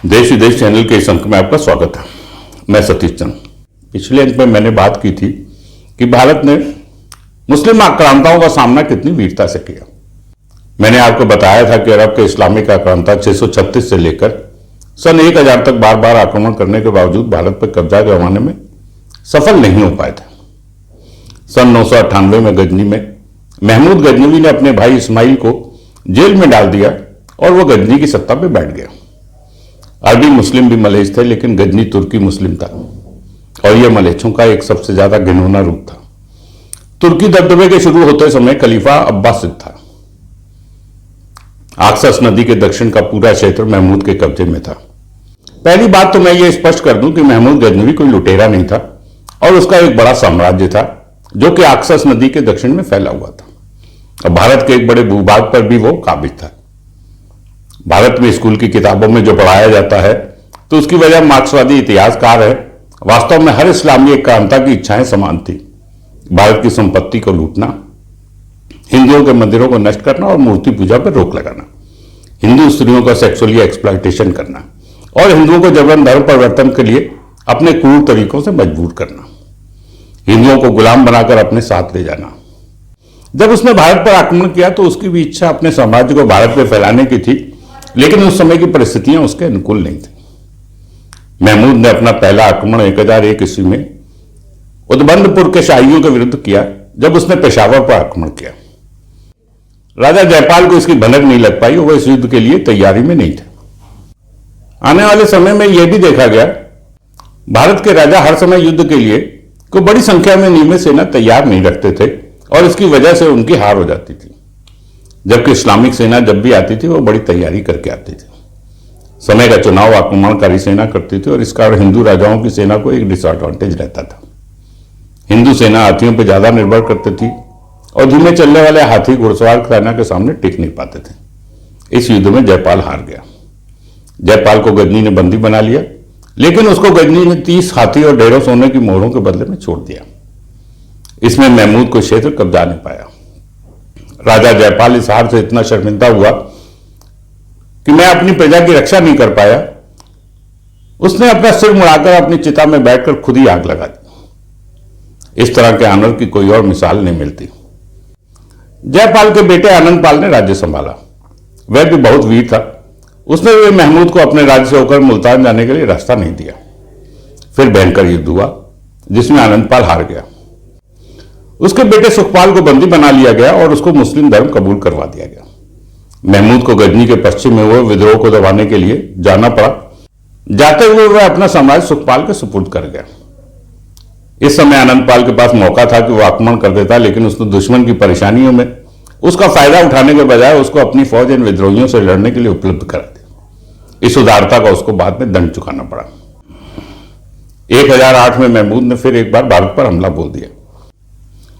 देश विदेश चैनल के इस अंक में आपका स्वागत है। मैं सतीश चंद। पिछले अंक में मैंने बात की थी कि भारत ने मुस्लिम आक्रांताओं का सामना कितनी वीरता से किया। मैंने आपको बताया था कि अरब के इस्लामिक आक्रांता 636 से लेकर सन 1000 तक बार बार आक्रमण करने के बावजूद भारत पर कब्जा जमाने में सफल नहीं हो पाए थे। सन 998 में गजनी में महमूद गजनवी ने अपने भाई इस्माइल को जेल में डाल दिया और वह गजनी की सत्ता पर बैठ गया। अरबी मुस्लिम भी मलेच्छ थे, लेकिन गजनी तुर्की मुस्लिम था और यह मलेच्छों का एक सबसे ज्यादा घिनौना रूप था। तुर्की दबदबे के शुरू होते समय खलीफा अब्बासिद था। आक्सस नदी के दक्षिण का पूरा क्षेत्र महमूद के कब्जे में था। पहली बात तो मैं ये स्पष्ट कर दूं कि महमूद गजनवी कोई लुटेरा नहीं था और उसका एक बड़ा साम्राज्य था जो कि आक्सस नदी के दक्षिण में फैला हुआ था और भारत के एक बड़े भूभाग पर भी वो काबिज था। भारत में स्कूल की किताबों में जो पढ़ाया जाता है तो उसकी वजह मार्क्सवादी इतिहासकार है। वास्तव में हर इस्लामी क्रांता की इच्छाएं समान थी। भारत की संपत्ति को लूटना, हिंदुओं के मंदिरों को नष्ट करना और मूर्ति पूजा पर रोक लगाना, हिंदू स्त्रियों का सेक्सुअली एक्सप्लॉयटेशन करना और हिंदुओं को जबरन धर्म परिवर्तन के लिए अपने क्रूर तरीकों से मजबूर करना, हिंदुओं को गुलाम बनाकर अपने साथ ले जाना। जब उसने भारत पर आक्रमण किया तो उसकी भी इच्छा अपने साम्राज्य को भारत में फैलाने की थी, लेकिन उस समय की परिस्थितियां उसके अनुकूल नहीं थी। महमूद ने अपना पहला आक्रमण 1001 ईस्वी में उदबंदपुर के शाहियों के विरुद्ध किया, जब उसने पेशावर पर आक्रमण किया। राजा जयपाल को इसकी भनक नहीं लग पाई और वह इस युद्ध के लिए तैयारी में नहीं थे। आने वाले समय में यह भी देखा गया, भारत के राजा हर समय युद्ध के लिए कोई बड़ी संख्या में नियमित सेना तैयार नहीं रखते थे और इसकी वजह से उनकी हार हो जाती थी। जबकि इस्लामिक सेना जब भी आती थी वो बड़ी तैयारी करके आती थी। समय का चुनाव आक्रमणकारी सेना करती थी और इस कारण हिंदू राजाओं की सेना को एक डिसएडवांटेज रहता था। हिंदू सेना हाथियों पर ज्यादा निर्भर करती थी और धीमे चलने वाले हाथी घुड़सवार सेना के सामने टिक नहीं पाते थे। इस युद्ध में जयपाल हार गया। जयपाल को गजनी ने बंदी बना लिया, लेकिन उसको गजनी ने 30 हाथी और ढेरों सोने की मोहरों के बदले में छोड़ दिया। इसमें महमूद को क्षेत्र कब्जा नहीं पाया। राजा जयपाल इस हार से इतना शर्मिंदा हुआ कि मैं अपनी प्रजा की रक्षा नहीं कर पाया। उसने अपना सिर मुड़ाकर अपनी चिता में बैठकर खुद ही आग लगा दी। इस तरह के आनर की कोई और मिसाल नहीं मिलती। जयपाल के बेटे आनंदपाल ने राज्य संभाला। वह भी बहुत वीर था। उसने भी महमूद को अपने राज्य से होकर मुल्तान जाने के लिए रास्ता नहीं दिया। फिर भयंकर युद्ध हुआ जिसमें आनंदपाल हार गया। उसके बेटे सुखपाल को बंदी बना लिया गया और उसको मुस्लिम धर्म कबूल करवा दिया गया। महमूद को गजनी के पश्चिम में हुए विद्रोह को दबाने के लिए जाना पड़ा। जाते हुए वह अपना साम्राज्य सुखपाल के सुपुर्द कर गया। इस समय आनंदपाल के पास मौका था कि वह आक्रमण कर देता, लेकिन उसने दुश्मन की परेशानियों में उसका फायदा उठाने के बजाय उसको अपनी फौज इन विद्रोहियों से लड़ने के लिए उपलब्ध करा दिया। इस उदारता का उसको बाद में दंड चुकाना पड़ा। 1008 में महमूद ने फिर एक बार भारत पर हमला बोल दिया।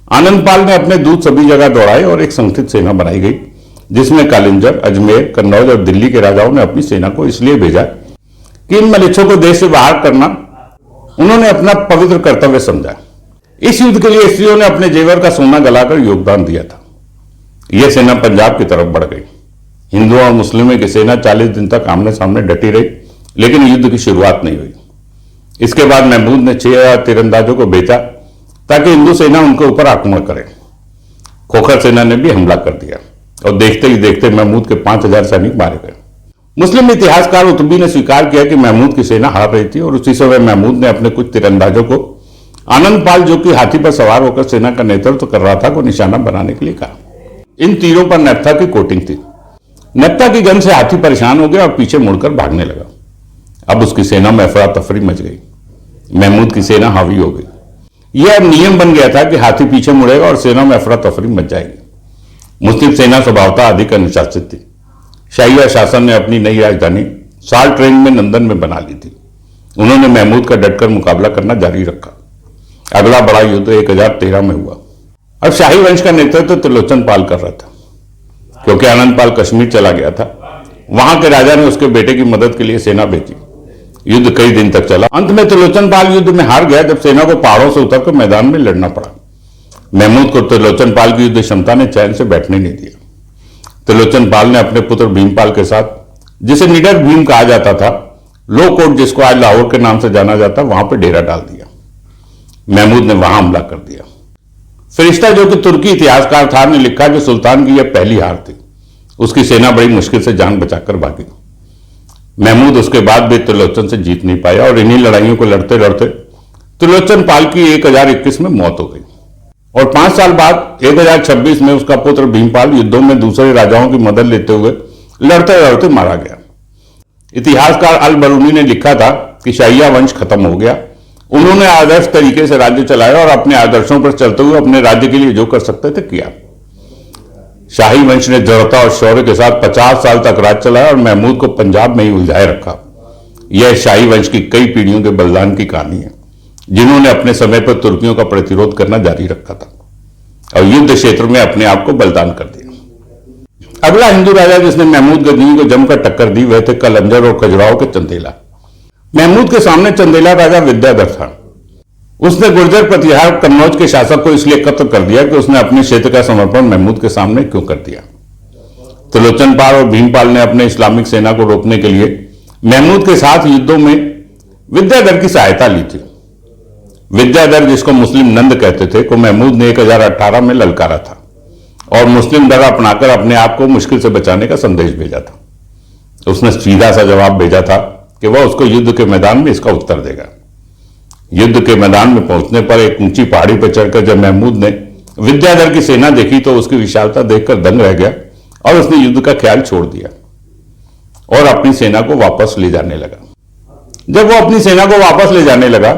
आनंदपाल ने अपने दूत सभी जगह दौड़ाए और एक संगठित सेना बनाई गई, जिसमें कालिंजर, अजमेर, कन्नौज और दिल्ली के राजाओं ने अपनी सेना को इसलिए भेजा कि इन मलेच्छों को देश से बाहर करना उन्होंने अपना पवित्र कर्तव्य समझा। इस युद्ध के लिए स्त्रियों ने अपने जेवर का सोना गलाकर योगदान दिया था। यह सेना पंजाब की तरफ बढ़ गई। हिंदुओं और मुस्लिमों की सेना 40 दिन तक आमने सामने डटी रही, लेकिन युद्ध की शुरुआत नहीं हुई। इसके बाद महमूद ने 6000 तीरंदाजों को भेजा ताकि हिंदू सेना उनके ऊपर आक्रमण करे। खोखर सेना ने भी हमला कर दिया और देखते ही देखते महमूद के 5000 सैनिक मारे गए। मुस्लिम इतिहासकार उतबी ने स्वीकार किया कि महमूद की सेना हार रही थी और उसी समय महमूद ने अपने कुछ तीरंदाजों को आनंदपाल, जो कि हाथी पर सवार होकर सेना का नेतृत्व कर रहा था, को निशाना बनाने के लिए कहा। इन तीरों पर नैप्था की कोटिंग थी। नैप्था की गन से हाथी परेशान हो गया और पीछे मुड़कर भागने लगा। अब उसकी सेना में अफरा तफरी मच गई। महमूद की सेना हावी हो गई। यह अब नियम बन गया था कि हाथी पीछे मुड़ेगा और सेना में अफरा तफरी मच जाएगी। मुस्लिम सेना स्वभावतः अधिक अनुशासित थी। शाही शासन ने अपनी नई राजधानी साल ट्रेन में नंदन में बना ली थी। उन्होंने महमूद का डटकर मुकाबला करना जारी रखा। अगला बड़ा युद्ध 1013 में हुआ। अब शाही वंश का नेतृत्व त्रिलोचन पाल कर रहा था, क्योंकि आनंदपाल कश्मीर चला गया था। वहां के राजा ने उसके बेटे की मदद के लिए सेना भेजी। युद्ध कई दिन तक चला। अंत में त्रिलोचन पाल युद्ध में हार गया, जब सेना को पहाड़ों से उतरकर मैदान में लड़ना पड़ा। महमूद को त्रिलोचन पाल की युद्ध क्षमता ने चैन से बैठने नहीं दिया। त्रिलोचन पाल ने अपने पुत्र भीमपाल के साथ, जिसे निडर भीम कहा जाता था, लो कोट, जिसको आज लाहौर के नाम से जाना जाता, वहां पर डेरा डाल दिया। महमूद ने वहां हमला कर दिया। फरिश्ता, जो कि तुर्की इतिहासकार था, ने लिखा कि सुल्तान की यह पहली हार थी। उसकी सेना बड़ी मुश्किल से जान बचाकर भागी। महमूद उसके बाद भी त्रिलोचन से जीत नहीं पाया और इन्हीं लड़ाइयों को लड़ते लड़ते त्रिलोचन पाल की 1021 में मौत हो गई और 5 साल बाद 1026 में उसका पुत्र भीमपाल युद्धों में दूसरे राजाओं की मदद लेते हुए लड़ते लड़ते मारा गया। इतिहासकार अल बरूनी ने लिखा था कि शाहिया वंश खत्म हो गया। उन्होंने आदर्श तरीके से राज्य चलाया और अपने आदर्शों पर चलते हुए अपने राज्य के लिए जो कर सकते थे किया। शाही वंश ने दृढ़ता और शौर्य के साथ 50 साल तक राज चलाया और महमूद को पंजाब में ही उलझाए रखा। यह शाही वंश की कई पीढ़ियों के बलिदान की कहानी है, जिन्होंने अपने समय पर तुर्कियों का प्रतिरोध करना जारी रखा था और युद्ध क्षेत्र में अपने आप को बलिदान कर दिया। अगला हिंदू राजा जिसने महमूद गजनी को जमकर टक्कर दी वह थे कलंजर और खजुराहो के चंदेला। महमूद के सामने चंदेला राजा विद्याधर था। उसने गुर्जर, प्रतिहार, कन्नौज के शासक को इसलिए कत्ल कर दिया कि उसने अपने क्षेत्र का समर्पण महमूद के सामने क्यों कर दिया। त्रिलोचन पाल और भीमपाल ने अपने इस्लामिक सेना को रोकने के लिए महमूद के साथ युद्धों में विद्याधर की सहायता ली थी। विद्याधर, जिसको मुस्लिम नंद कहते थे, को महमूद ने 1018 में ललकारा था और मुस्लिम डर अपनाकर अपने आप को मुश्किल से बचाने का संदेश भेजा था। उसने सीधा सा जवाब भेजा था कि वह उसको युद्ध के मैदान में इसका उत्तर देगा। युद्ध के मैदान में पहुंचने पर एक ऊंची पहाड़ी पर चढ़कर जब महमूद ने विद्याधर की सेना देखी तो उसकी विशालता देखकर दंग रह गया और उसने युद्ध का ख्याल छोड़ दिया और अपनी सेना को वापस ले जाने लगा। जब वो अपनी सेना को वापस ले जाने लगा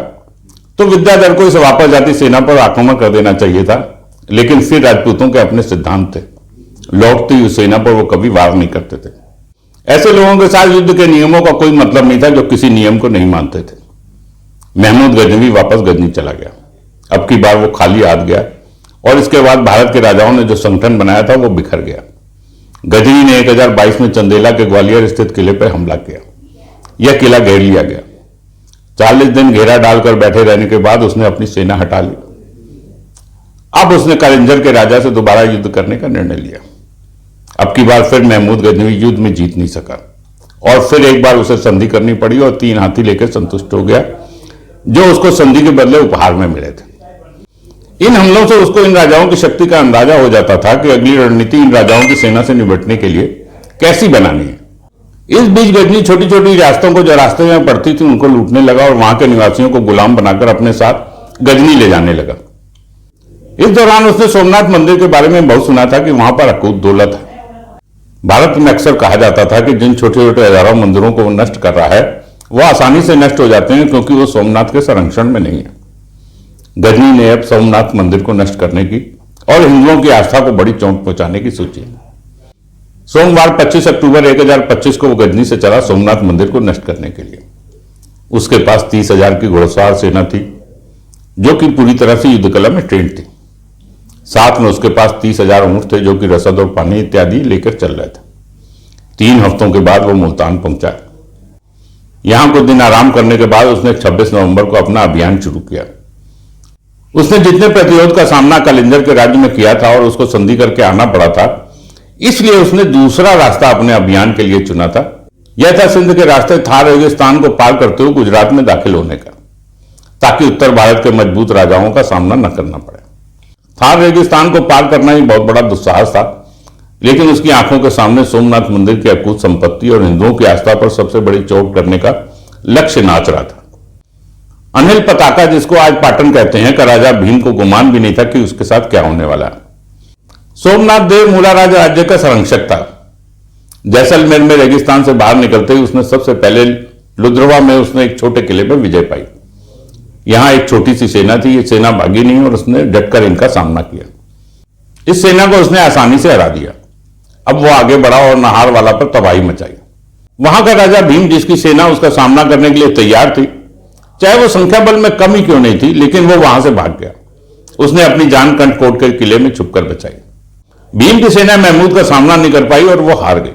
तो विद्याधर को इस वापस जाती सेना पर आक्रमण कर देना चाहिए था, लेकिन फिर राजपूतों के अपने सिद्धांत थे। लौटती हुई सेना पर वो कभी वार नहीं करते थे। ऐसे लोगों के साथ युद्ध के नियमों का कोई मतलब नहीं था जो किसी नियम को नहीं मानते थे। महमूद गजनवी वापस गजनी चला गया। अब की बार वो खाली हाथ गया और इसके बाद भारत के राजाओं ने जो संगठन बनाया था वो बिखर गया। गजनी ने 1022 में चंदेला के ग्वालियर स्थित किले पर हमला किया। यह किला घेर लिया गया। 40 दिन घेरा डालकर बैठे रहने के बाद उसने अपनी सेना हटा ली। अब उसने कलिंजर के राजा से दोबारा युद्ध करने का निर्णय लिया। अब की बार फिर महमूद गजनवी युद्ध में जीत नहीं सका और फिर एक बार उसे संधि करनी पड़ी और 3 हाथी लेकर संतुष्ट हो गया, जो उसको संधि के बदले उपहार में मिले थे। इन हमलों से उसको इन राजाओं की शक्ति का अंदाजा हो जाता था कि अगली रणनीति इन राजाओं की सेना से निपटने के लिए कैसी बनानी है। इस बीच गजनी छोटी छोटी रियासतों को जो रास्ते में पड़ती थी उनको लूटने लगा और वहां के निवासियों को गुलाम बनाकर अपने साथ गजनी ले जाने लगा। इस दौरान उसने सोमनाथ मंदिर के बारे में बहुत सुना था कि वहां पर अकूत दौलत है। भारत में अक्सर कहा जाता था कि जिन छोटे छोटे हजारों मंदिरों को वो नष्ट कर रहा है वो आसानी से नष्ट हो जाते हैं क्योंकि वो सोमनाथ के संरक्षण में नहीं है। गजनी ने अब सोमनाथ मंदिर को नष्ट करने की और हिंदुओं की आस्था को बड़ी चोट पहुंचाने की सोची। सोमवार 25 अक्टूबर 1025 को वो गजनी से चला सोमनाथ मंदिर को नष्ट करने के लिए। उसके पास 30,000 की घुड़सवार सेना थी जो कि पूरी तरह से युद्ध कला में ट्रेंड थी। साथ में उसके पास 30,000 ऊंट थे जो कि रसद और पानी इत्यादि लेकर चल रहे थे। 3 हफ्तों के बाद वो मुल्तान पहुंचा। यहां कुछ दिन आराम करने के बाद उसने 26 नवंबर को अपना अभियान शुरू किया। उसने जितने प्रतिरोध का सामना कलिंजर के राज्य में किया था और उसको संधि करके आना पड़ा था, इसलिए उसने दूसरा रास्ता अपने अभियान के लिए चुना था। यह था सिंध के रास्ते थार रेगिस्तान को पार करते हुए गुजरात में दाखिल होने का, ताकि उत्तर भारत के मजबूत राजाओं का सामना न करना पड़े। थार रेगिस्तान को पार करना ही बहुत बड़ा दुस्साहस था, लेकिन उसकी आंखों के सामने सोमनाथ मंदिर की अकूत संपत्ति और हिंदुओं की आस्था पर सबसे बड़ी चोट करने का लक्ष्य नाच रहा था। अनिल पताका, जिसको आज पाटन कहते हैं, का राजा भीम को गुमान भी नहीं था कि उसके साथ क्या होने वाला है। सोमनाथ देव मूलाराज राज्य का संरक्षक था। जैसलमेर में रेगिस्तान से बाहर निकलते ही उसने सबसे पहले लुद्रवा में उसने एक छोटे किले पर विजय पाई। यहां एक छोटी सी सेना थी। ये सेना भागी नहीं और उसने डटकर इनका सामना किया। इस सेना को उसने आसानी से हरा दिया। अब वो आगे बढ़ा और नाहार वाला पर तबाही मचाई। वहां का राजा भीम, जिसकी सेना उसका सामना करने के लिए तैयार थी, चाहे वो संख्या बल में कमी क्यों नहीं थी, लेकिन वो वहां से भाग गया। उसने अपनी जान कंठ कोट कर किले में छुपकर बचाई। भीम की सेना महमूद का सामना नहीं कर पाई और वो हार गई।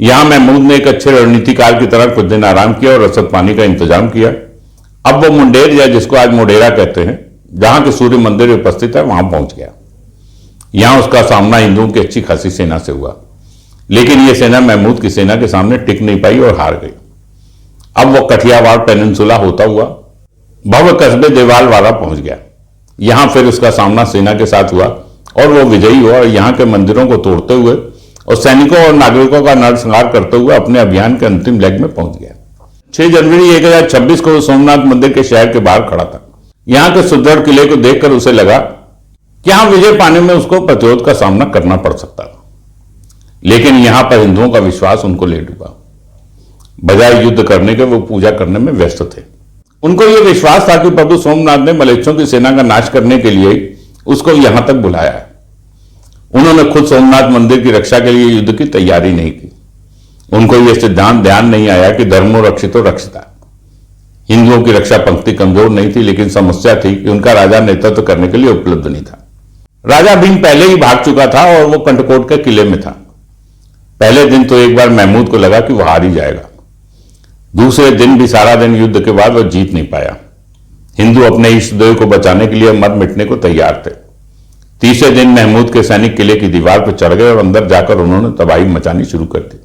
यहां महमूद ने एक अच्छे रणनीतिकार की तरह कुछ दिन आराम किया और रसद पानी का इंतजाम किया। अब वो मुंडेर, या जिसको आज मोडेरा कहते हैं, जहां के सूर्य मंदिर उपस्थित है, वहां पहुंच गया। यहां उसका सामना हिंदुओं की अच्छी खासी सेना से हुआ, लेकिन यह सेना महमूद की सेना के सामने टिक नहीं पाई और हार गई। अब वो कठियावाड़ पेनिनसुला होता हुआ भव्य कस्बे देवालवाड़ा पहुंच गया। यहां फिर उसका सामना सेना के साथ हुआ और वो विजयी हुआ और यहां के मंदिरों को तोड़ते हुए और सैनिकों और नागरिकों का नरसंहार करते हुए अपने अभियान के अंतिम लेग में पहुंच गया। 6 जनवरी 1026 को सोमनाथ मंदिर के शहर के बाहर खड़ा था। यहां के सुदृढ़ किले को देखकर उसे लगा कि यहां विजय पाने में उसको प्रतिरोध का सामना करना पड़ सकता था, लेकिन यहां पर हिंदुओं का विश्वास उनको ले डूबा। बजाय युद्ध करने के वो पूजा करने में व्यस्त थे। उनको यह विश्वास था कि प्रभु सोमनाथ ने मलेच्छों की सेना का नाश करने के लिए उसको यहां तक बुलाया है। उन्होंने खुद सोमनाथ मंदिर की रक्षा के लिए युद्ध की तैयारी नहीं की। उनको यह सिद्धांत ध्यान नहीं आया कि धर्मो रक्षितो रक्षिता। हिंदुओं की रक्षा पंक्ति कमजोर नहीं थी, लेकिन समस्या थी कि उनका राजा नेतृत्व करने के लिए उपलब्ध नहीं था। राजा भीम पहले ही भाग चुका था और वो कंटकोट के किले में था। पहले दिन तो एक बार महमूद को लगा कि वह हार ही जाएगा। दूसरे दिन भी सारा दिन युद्ध के बाद वह जीत नहीं पाया। हिंदू अपने इष्टदेव को बचाने के लिए मर मिटने को तैयार थे। तीसरे दिन महमूद के सैनिक किले की दीवार पर चढ़ गए और अंदर जाकर उन्होंने तबाही मचानी शुरू कर दी।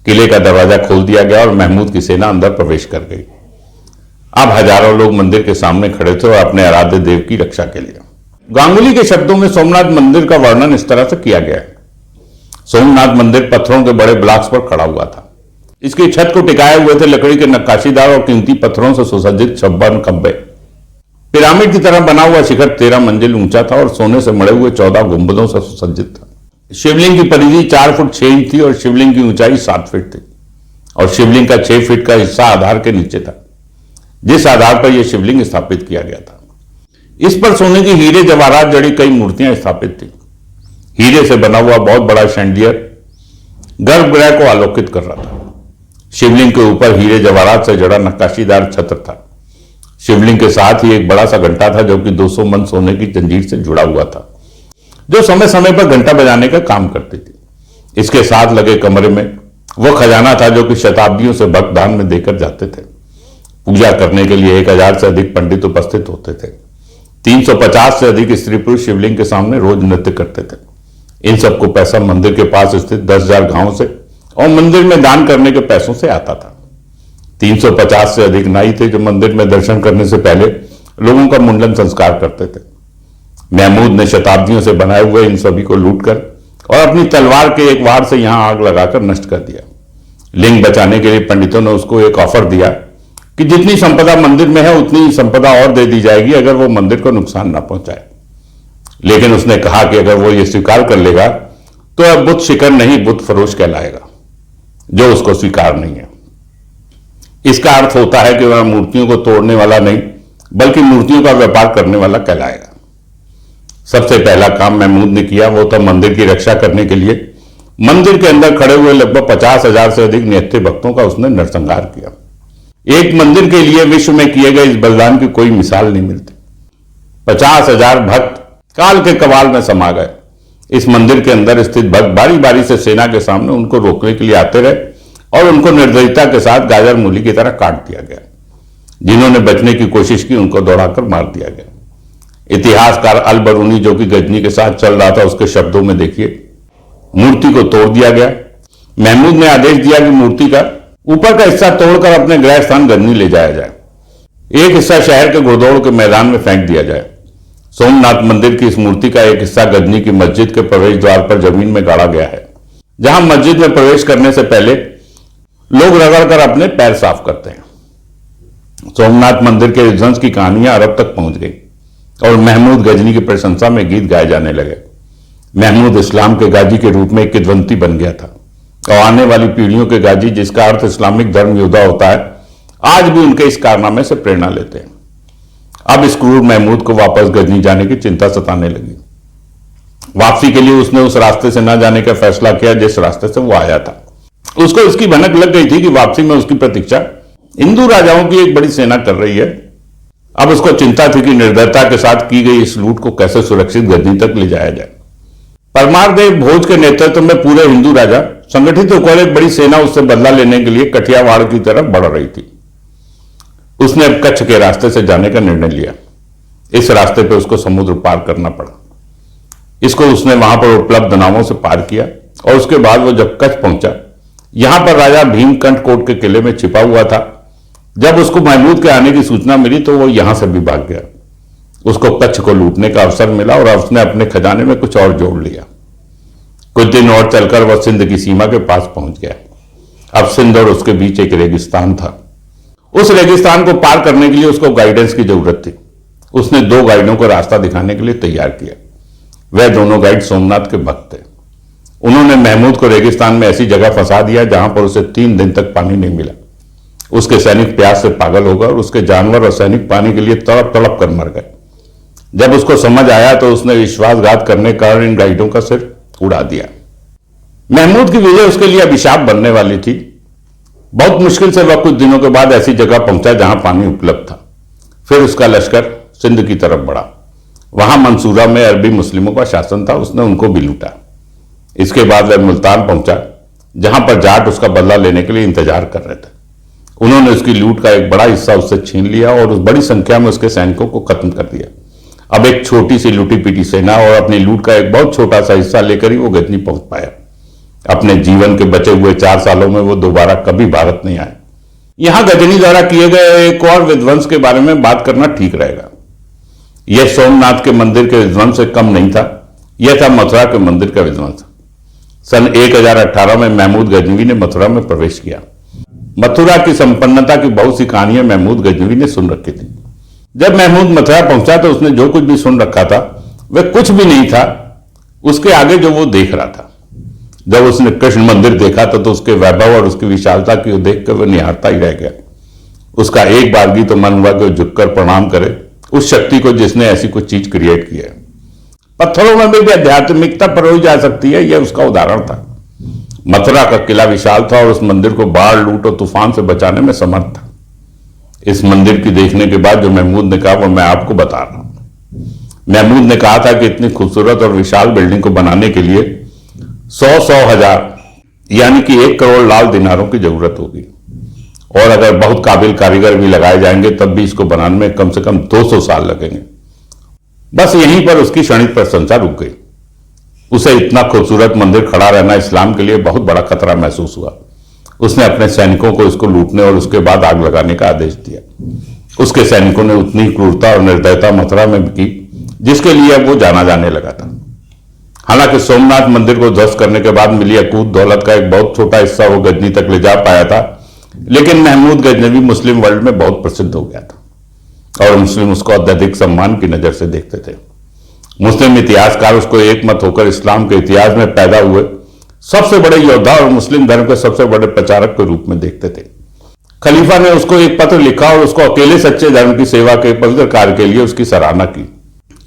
किले का दरवाजा खोल दिया गया और महमूद की सेना अंदर प्रवेश कर गई। अब हजारों लोग मंदिर के सामने खड़े थे और अपने आराध्य देव की रक्षा के लिए। गांगुली के शब्दों में सोमनाथ मंदिर का वर्णन इस तरह से किया गया है। सोमनाथ मंदिर पत्थरों के बड़े ब्लॉक्स पर खड़ा हुआ था। इसकी छत को टिकाए हुए थे लकड़ी के नक्काशीदार और कीमती पत्थरों से सुसज्जित 56 खंबे। पिरामिड की तरह बना हुआ शिखर 13 मंजिल ऊंचा था और सोने से मड़े हुए 14 गुंबदों से सुसज्जित था। शिवलिंग की परिधि 4 फुट 6 इंच थी और शिवलिंग की ऊंचाई 7 फीट थी और शिवलिंग का 6 फीट का हिस्सा आधार के नीचे था, जिस आधार पर यह शिवलिंग स्थापित किया गया था। इस पर सोने की हीरे जवाहरात जड़ी कई मूर्तियां स्थापित थी। हीरे से बना हुआ बहुत बड़ा शैंडियर गर्भगृह को आलोकित कर रहा था। शिवलिंग के ऊपर हीरे जवाहरात से जड़ा नक्काशीदार छत्र था। शिवलिंग के साथ ही एक बड़ा सा घंटा था जो कि 200 मन सोने की जंजीर से जुड़ा हुआ था, जो समय समय पर घंटा बजाने का काम करती थी। इसके साथ लगे कमरे में वह खजाना था जो कि शताब्दियों से भक्त दान में देकर जाते थे। पूजा करने के लिए 1000 से अधिक पंडित उपस्थित होते थे। 350 से अधिक स्त्री पुरुष शिवलिंग के सामने रोज नृत्य करते थे। इन सबको पैसा मंदिर के पास स्थित 10,000 गांवों से और मंदिर में दान करने के पैसों से आता था। 350 से अधिक नाई थे जो मंदिर में दर्शन करने से पहले लोगों का मुंडन संस्कार करते थे। महमूद ने शताब्दियों से बनाए हुए इन सभी को लूटकर और अपनी तलवार के एक वार से यहां आग लगाकर नष्ट कर दिया। लिंग बचाने के लिए पंडितों ने उसको एक ऑफर दिया कि जितनी संपदा मंदिर में है उतनी संपदा और दे दी जाएगी अगर वो मंदिर को नुकसान ना पहुंचाए। लेकिन उसने कहा कि अगर वो ये स्वीकार कर लेगा तो अब बुत शिकर नहीं बुत फरोश कहलाएगा, जो उसको स्वीकार नहीं है। इसका अर्थ होता है कि वह मूर्तियों को तोड़ने वाला नहीं बल्कि मूर्तियों का व्यापार करने वाला कहलाएगा। सबसे पहला काम महमूद ने किया वो था मंदिर की रक्षा करने के लिए मंदिर के अंदर खड़े हुए लगभग 50,000 से अधिक निहत्थे भक्तों का उसने नरसंहार किया। एक मंदिर के लिए विश्व में किए गए इस बलिदान की कोई मिसाल नहीं मिलती। 50,000 भक्त काल के कवाल में समा गए। इस मंदिर के अंदर स्थित भक्त बारी बारी से सेना के सामने उनको रोकने के लिए आते रहे और उनको निर्दयता के साथ गाजर मूली की तरह काट दिया गया। जिन्होंने बचने की कोशिश की उनको दौड़ाकर मार दिया गया। इतिहासकार अल बरूनी जो कि गजनी के साथ चल रहा था उसके शब्दों में देखिए, मूर्ति को तोड़ दिया गया। महमूद ने आदेश दिया कि मूर्ति का ऊपर का हिस्सा तोड़कर अपने गृह स्थान गजनी ले जाया जाए। एक हिस्सा शहर के घुड़दौड़ के मैदान में फेंक दिया जाए। सोमनाथ मंदिर की इस मूर्ति का एक हिस्सा गजनी की मस्जिद के प्रवेश द्वार पर जमीन में गाड़ा गया है, जहां मस्जिद में प्रवेश करने से पहले लोग रगड़कर अपने पैर साफ करते हैं। सोमनाथ मंदिर के ध्वंस की कहानियां अरब तक पहुंच गई और महमूद गजनी की प्रशंसा में गीत गाए जाने लगे। महमूद इस्लाम के गाजी के रूप में एक किदवंती बन गया था और आने वाली पीढ़ियों के गाजी, जिसका अर्थ इस्लामिक धर्म योद्धा होता है, आज भी उनके इस कारनामे से प्रेरणा लेते हैं। अब इस क्रूर महमूद को वापस गजनी जाने की चिंता सताने लगी। वापसी के लिए उसने उस रास्ते से न जाने का फैसला किया जिस रास्ते से वो आया था। उसको इसकी भनक लग गई थी कि वापसी में उसकी प्रतीक्षा हिंदू राजाओं की एक बड़ी सेना कर रही है। अब उसको चिंता थी कि निर्दयता के साथ की गई इस लूट को कैसे सुरक्षित गजनी तक ले जाया जाए। परमारदेव भोज के नेतृत्व में पूरे हिंदू राजा संगठित होकर एक बड़ी सेना उससे बदला लेने के लिए कठियावाड़ की तरफ बढ़ रही थी। उसने अब कच्छ के रास्ते से जाने का निर्णय लिया। इस रास्ते पर उसको समुद्र पार करना पड़ा। इसको उसने वहां पर उपलब्ध नावों से पार किया और उसके बाद वो जब कच्छ पहुंचा, यहां पर राजा भीम कंटकोट के किले में छिपा हुआ था जब उसको महमूद के आने की सूचना मिली तो वो यहां से भी भाग गया। उसको कच्छ को लूटने का अवसर मिला और उसने अपने खजाने में कुछ और जोड़ लिया। कुछ दिन और चलकर वह सिंध की सीमा के पास पहुंच गया। अब सिंध और उसके बीच एक रेगिस्तान था। उस रेगिस्तान को पार करने के लिए उसको गाइडेंस की जरूरत थी। उसने 2 गाइडों को रास्ता दिखाने के लिए तैयार किया। वह दोनों गाइड सोमनाथ के भक्त थे। उन्होंने महमूद को रेगिस्तान में ऐसी जगह फंसा दिया जहां पर उसे 3 दिन तक पानी नहीं मिला। उसके सैनिक प्यास से पागल हो गए और उसके जानवर और सैनिक पानी के लिए तड़प तड़प कर मर गए। जब उसको समझ आया तो उसने विश्वासघात करने के कारण इन गाइडों का सिर उड़ा दिया। महमूद की विजय उसके लिए अभिशाप बनने वाली थी। बहुत मुश्किल से वह कुछ दिनों के बाद ऐसी जगह पहुंचा जहां पानी उपलब्ध था। फिर उसका लश्कर सिंध की तरफ बढ़ा। वहां मंसूरा में अरबी मुस्लिमों का शासन था। उसने उनको भी लूटा। इसके बाद वह मुल्तान पहुंचा जहां पर जाट उसका बदला लेने के लिए इंतजार कर रहे थे। उन्होंने उसकी लूट का एक बड़ा हिस्सा उससे छीन लिया और उस बड़ी संख्या में उसके सैनिकों को खत्म कर दिया। अब एक छोटी सी लूटी पीटी सेना और अपनी लूट का एक बहुत छोटा सा हिस्सा लेकर ही वो गजनी पहुंच पाया। अपने जीवन के बचे हुए 4 सालों में वो दोबारा कभी भारत नहीं आए। यहां गजनी द्वारा किए गए एक और विध्वंस के बारे में बात करना ठीक रहेगा। यह सोमनाथ के मंदिर के विध्वंस से कम नहीं था। यह था मथुरा के मंदिर का विध्वंस। सन 1018 में महमूद गजनवी ने मथुरा में प्रवेश किया। मथुरा की संपन्नता की बहुत सी कहानियां महमूद गजनवी ने सुन रखी थी। जब महमूद मथुरा पहुंचा तो उसने जो कुछ भी सुन रखा था वह कुछ भी नहीं था उसके आगे जो वो देख रहा था। जब उसने कृष्ण मंदिर देखा तो उसके वैभव और उसकी विशालता की देख कर वह निहारता ही रह गया। उसका एक बार भी तो मन हुआ कि झुककर प्रणाम करे उस शक्ति को जिसने ऐसी कोई चीज क्रिएट की है। पत्थरों में भी आध्यात्मिकता परोई जा सकती है, यह उसका उदाहरण था। मथुरा का किला विशाल था और उस मंदिर को बाढ़, लूट और तूफान से बचाने में समर्थ था। इस मंदिर की देखने के बाद जो महमूद ने कहा वो मैं आपको बता रहा हूं। महमूद ने कहा था कि इतनी खूबसूरत और विशाल बिल्डिंग को बनाने के लिए 100 हजार यानी कि 1 करोड़ लाल दिनारों की जरूरत होगी और अगर बहुत काबिल कारीगर भी लगाए जाएंगे तब भी इसको बनाने में कम से कम 200 साल लगेंगे। बस यहीं पर उसकी क्षणिक प्रशंसा रुक गई। उसे इतना खूबसूरत मंदिर खड़ा रहना इस्लाम के लिए बहुत बड़ा खतरा महसूस हुआ। उसने अपने सैनिकों को इसको लूटने और उसके बाद आग लगाने का आदेश दिया। उसके सैनिकों ने उतनी क्रूरता और निर्दयता मथुरा में की जिसके लिए अब वो जाना जाने लगा था। हालांकि सोमनाथ मंदिर को ध्वस्त करने के बाद मिली अकूत दौलत का एक बहुत छोटा हिस्सा वो गजनी तक ले जा पाया था, लेकिन महमूद गजनवी मुस्लिम वर्ल्ड में बहुत प्रसिद्ध हो गया था और मुस्लिम उसको अत्यधिक सम्मान की नजर से देखते थे। मुस्लिम इतिहासकार उसको एकमत होकर इस्लाम के इतिहास में पैदा हुए सबसे बड़े योद्धा और मुस्लिम धर्म के सबसे बड़े प्रचारक के रूप में देखते थे। खलीफा ने उसको एक पत्र लिखा और उसको अकेले सच्चे धर्म की सेवा के पवित्र कार्य के लिए उसकी सराहना की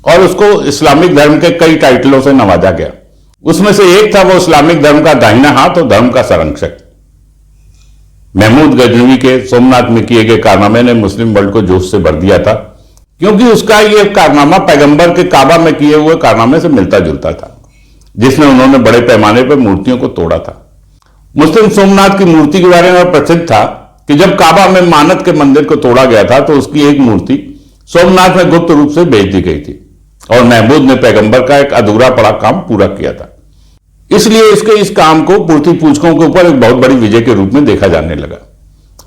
और उसको इस्लामिक धर्म के कई टाइटलों से नवाजा गया। उसमें से एक था वो इस्लामिक धर्म का दाहिना हाथ और धर्म का संरक्षक। महमूद गजनवी के सोमनाथ में किए गए कारनामे ने मुस्लिम वर्ल्ड को जोश से भर दिया था, क्योंकि उसका यह कारनामा पैगंबर के काबा में किए हुए कारनामे से मिलता जुलता था, जिसमें उन्होंने बड़े पैमाने पर मूर्तियों को तोड़ा था। मुस्लिम सोमनाथ की मूर्ति के बारे में प्रसिद्ध था कि जब काबा में मानत के मंदिर को तोड़ा गया था तो उसकी एक मूर्ति सोमनाथ में गुप्त रूप से भेज दी गई थी और महमूद ने पैगंबर का एक अधूरा पड़ा काम पूरा किया था। इसलिए इसके इस काम को पूर्ति पूजकों के ऊपर एक बहुत बड़ी विजय के रूप में देखा जाने लगा।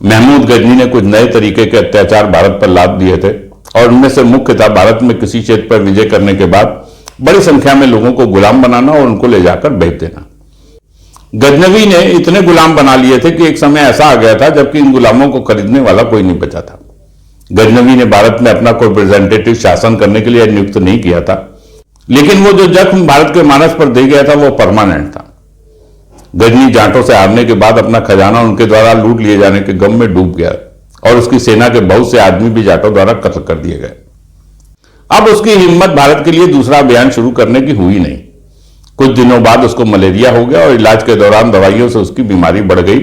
महमूद गजनी ने कुछ नए तरीके के अत्याचार भारत पर लाद दिए थे और उनमें से मुख्य था भारत में किसी क्षेत्र पर विजय करने के बाद बड़ी संख्या में लोगों को गुलाम बनाना और उनको ले जाकर बेच देना। गजनवी ने इतने गुलाम बना लिए थे कि एक समय ऐसा आ गया था जबकि इन गुलामों को खरीदने वाला कोई नहीं बचा था। गजनवी ने भारत में अपना कोई रिप्रेजेंटेटिव शासन करने के लिए नियुक्त नहीं किया था, लेकिन वो जो जख्म भारत के मानस पर दे गया था वो परमानेंट था। गजनी जाटों से हारने के बाद अपना खजाना उनके द्वारा लूट लिए जाने के गम में डूब गया और उसकी सेना के बहुत से आदमी भी जाटों द्वारा कत्ल कर दिए गए। अब उसकी हिम्मत भारत के लिए दूसरा अभियान शुरू करने की हुई नहीं। कुछ दिनों बाद उसको मलेरिया हो गया और इलाज के दौरान दवाइयों से उसकी बीमारी बढ़ गई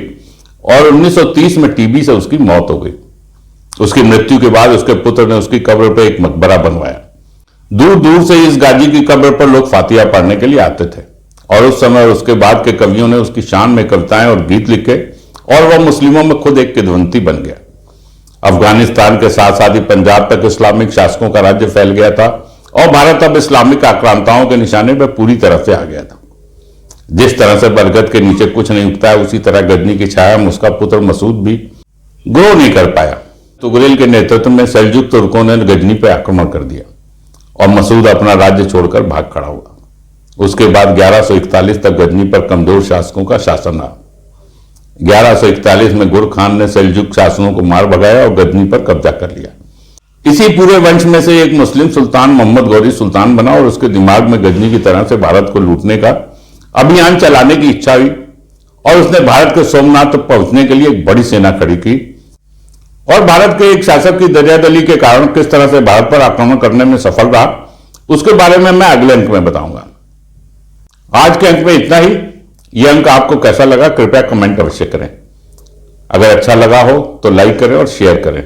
और 1930 में टीबी से उसकी मौत हो गई। उसकी मृत्यु के बाद उसके पुत्र ने उसकी कब्र पर एक मकबरा बनवाया। दूर दूर से इस गाजी की कब्र पर लोग फातिहा पढ़ने के लिए आते थे और उस समय और उसके बाद के कवियों ने उसकी शान में कविताएं और गीत लिखे और वह मुस्लिमों में खुद एक किदवंती बन गया। अफगानिस्तान के साथ साथ ही पंजाब तक इस्लामिक शासकों का राज्य फैल गया था और भारत अब इस्लामिक आक्रांताओं के निशाने पर पूरी तरह से आ गया था। जिस तरह से बरगद के नीचे कुछ नहीं उगता है, उसी तरह गजनी की छाया में उसका पुत्र मसूद भी ग्रो नहीं कर पाया। तुगरेल के नेतृत्व में सेल्जुक तुर्कों ने गजनी पर आक्रमण कर दिया और मसूद अपना राज्य छोड़कर भाग खड़ा हुआ। उसके बाद 1141 तक गजनी पर कमजोर शासकों का शासन रहा। 1141 में गुर खान ने सेल्जुक शासकों को मार भगाया और गजनी पर कब्जा कर लिया। इसी पूरे वंश में से एक मुस्लिम सुल्तान मोहम्मद गौरी सुल्तान बना और उसके दिमाग में गजनी की तरह से भारत को लूटने का अभियान चलाने की इच्छा हुई और उसने भारत के सोमनाथ तक पहुंचने के लिए एक बड़ी सेना खड़ी की। और भारत के एक शासक की दरियादली के कारण किस तरह से भारत पर आक्रमण करने में सफल रहा, उसके बारे में मैं अगले अंक में बताऊंगा। आज के अंक में इतना ही। यह अंक आपको कैसा लगा कृपया कमेंट अवश्य करें। अगर अच्छा लगा हो तो लाइक करें और शेयर करें।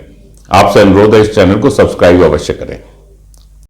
आपसे अनुरोध है इस चैनल को सब्सक्राइब अवश्य करें।